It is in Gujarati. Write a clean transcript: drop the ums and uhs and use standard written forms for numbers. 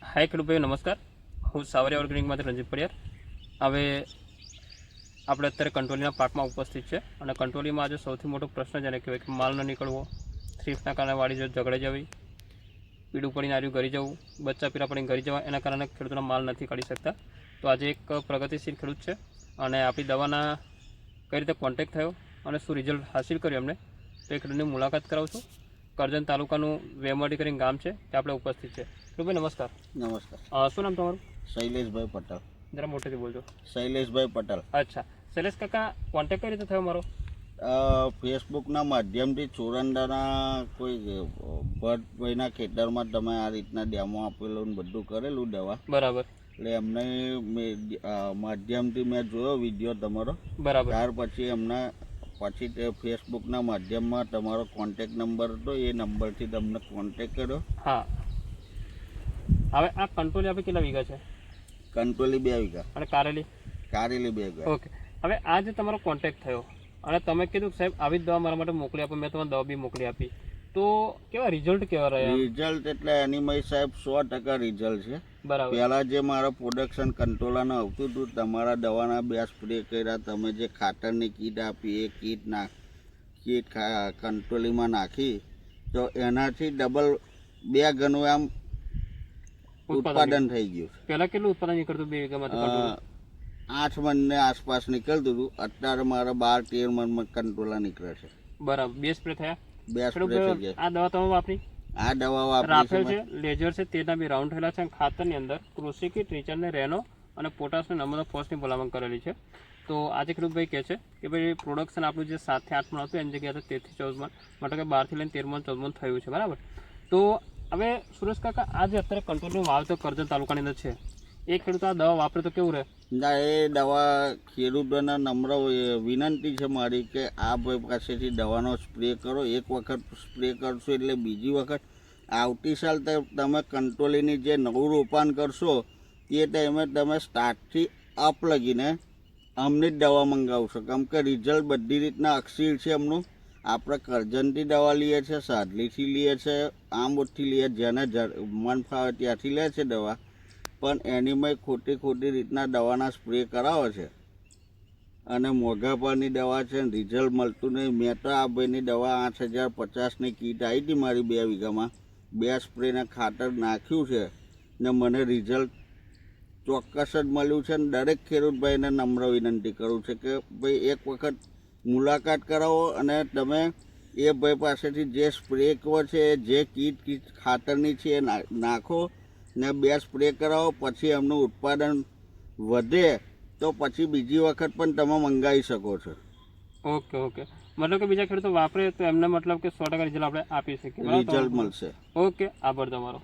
હાય ખેડૂત ભાઈઓ નમસ્કાર, હું સાવરિયા ઓર્ગેનિકમાંથી રંજીત પડિયાર. હવે આપણે અત્યારે કંટ્રોલીના પાકમાં ઉપસ્થિત છે અને કંટ્રોલીમાં આજે સૌથી મોટો પ્રશ્ન જેને કહેવાય કે માલ ન નીકળવો, થ્રીફના કારણે વાડી જો ઝઘડે જવી, પીડું પડીને આર્યું ઘરી જવું, બચ્ચા પીળા પડીને ઘરી જવા, એના કારણે ખેડૂતોના માલ નથી કાઢી શકતા. તો આજે એક પ્રગતિશીલ ખેડૂત છે અને આપણી દવાના કઈ રીતે કોન્ટેક્ટ થયો અને શું રિઝલ્ટ હાસિલ કર્યું એમને, તો એ ખેડૂતની મુલાકાત કરાવું છું. કરજણ તાલુકાનું વેમડી કરીને ગામ છે, ત્યાં આપણે ઉપસ્થિત છે. ભાઈ નમસ્કાર. નમસ્કાર. શું નામ તમારું? શૈલેષભાઈ પટેલ. જરા મોટેથી બોલજો. શૈલેષભાઈ પટેલ. અચ્છા, શૈલેષ કાકા, કોન્ટેક્ટ કઈ રીતે થયો મારો? ફેસબુકના માધ્યમથી ચોરંડાના કોઈ ભટ્ટભાઈના ખેતરમાં તમે આ રીતના ડેમો આપેલું ને બધું કરેલું દવા. બરાબર. એટલે એમને માધ્યમથી મેં જોયો વિડીયો તમારો. બરાબર. ત્યાર પછી એમને તે ફેસબુકના માધ્યમમાં તમારો કોન્ટેક નંબર હતો, એ નંબરથી તમને કોન્ટેક કર્યો. હા. હવે આ કંટ્રોલી આપણે કેટલા વીઘા છે? કંટ્રોલી 2 વીઘા અને કારેલી? કારેલી 2 વીઘા. ઓકે. હવે આ જે તમારો કોન્ટેક્ટ થયો અને તમે કીધું કે સાહેબ આવી જ દવા મારા માટે મોકલી આપો, મેં તમને દવા બી મોકલી આપી, તો કેવા રિઝલ્ટ કેવા રહ્યા? રિઝલ્ટ એટલે એની સાહેબ 100% રિઝલ્ટ છે. બરાબર. પહેલાં જે મારા પ્રોડક્શન કંટ્રોલરનું આવતું હતું, તમારા દવાના 2 સ્પ્રે કર્યા, તમે જે ખાતરની કીટ આપી એ કીટ કંટ્રોલીમાં નાખી, તો એનાથી ડબલ 2 ગણું આમ ઉત્પાદન થઈ ગયું. પહેલા કેટલું ઉત્પાદન નીકળતું 2 વીઘામાંથી? 8 મણની આસપાસ નીકળતું હતું. અત્યારે મારા 12-13 મણ કંટ્રોલર નીકળે છે. બરાબર. 2 સ્પ્રે થયા? 2 સ્પ્રે થઈ ગયા. આ દવા તમે વાપરી? આ દવા વાપરી રાફેલ છે, લેઝર છે, તેના બી રાઉન્ડ થયેલા છે. ખાતરની અંદર કૃષિ કીટ, રિચરને રેનો અને પોટાશને નમૂના ફોર્સની ભલામણ કરેલી છે. તો આજે ખેડૂતભાઈ કહે છે કે ભાઈ પ્રોડક્શન આપણું જે 7 થી 8 મણ હતું એની જગ્યાએ 13 થી 14 મણ, માટે કે 12 થી લઈને 13 મણ 14 મણ થયું છે. બરાબર. તો હવે સુરેશ કાકા, આ જે અત્યારે કંટ્રોલનું વાવેતર કરજણ તાલુકાની અંદર છે, એ ખેડૂત આ દવા વાપરે તો કેવું રહે? ના, એ દવા ખેડૂતોના નમ્ર વિનંતી છે મારી કે આ ભાઈ પાસેથી દવાનો સ્પ્રે કરો. એક વખત સ્પ્રે કરશો એટલે બીજી વખત આવતી સાલ તમે કંટ્રોલીની જે નવું રોપાણ કરશો તે ટાઈમે તમે સ્ટાર્ટથી અપ લગીને અમને જ દવા મંગાવશો, કેમ કે રિઝલ્ટ બધી રીતના અક્ષીર છે એમનું. આપણે કરજણથી દવા લઈએ છીએ, સાદલીથી લઈએ છીએ, આંબોદથી લઈએ, જેને મન ફાવે ત્યાંથી લે છે દવા, પણ એનીમાં ખોટી રીતના દવાના સ્પ્રે કરાવે છે અને મોંઘા ભાવની દવા છે, રિઝલ્ટ મળતું નહીં. મેં તો આ ભાઈની દવા 8050ની કીટ આવી હતી મારી 2 વીઘામાં, 2 સ્પ્રેને ખાતર નાખ્યું છે ને મને રિઝલ્ટ ચોક્કસ જ મળ્યું છે. ને દરેક ખેડૂતભાઈને નમ્ર વિનંતી કરું છે કે ભાઈ એક વખત મુલાકાત કરાવો અને તમે એ ભાઈ પાસેથી જે સ્પ્રે કહો છે, જે કીટ ખાતરની છે એ નાખો ને 2 સ્પ્રે કરાવો. પછી એમનું ઉત્પાદન વધે તો પછી બીજી વખત પણ તમે મંગાવી શકો છો. ઓકે. મતલબ કે બીજા ખેડૂતો વાપરે તો એમને મતલબ કે 100% રિઝલ્ટ આપણે આપી શકીએ. રિઝલ્ટ મળશે. ઓકે, આભાર તમારો.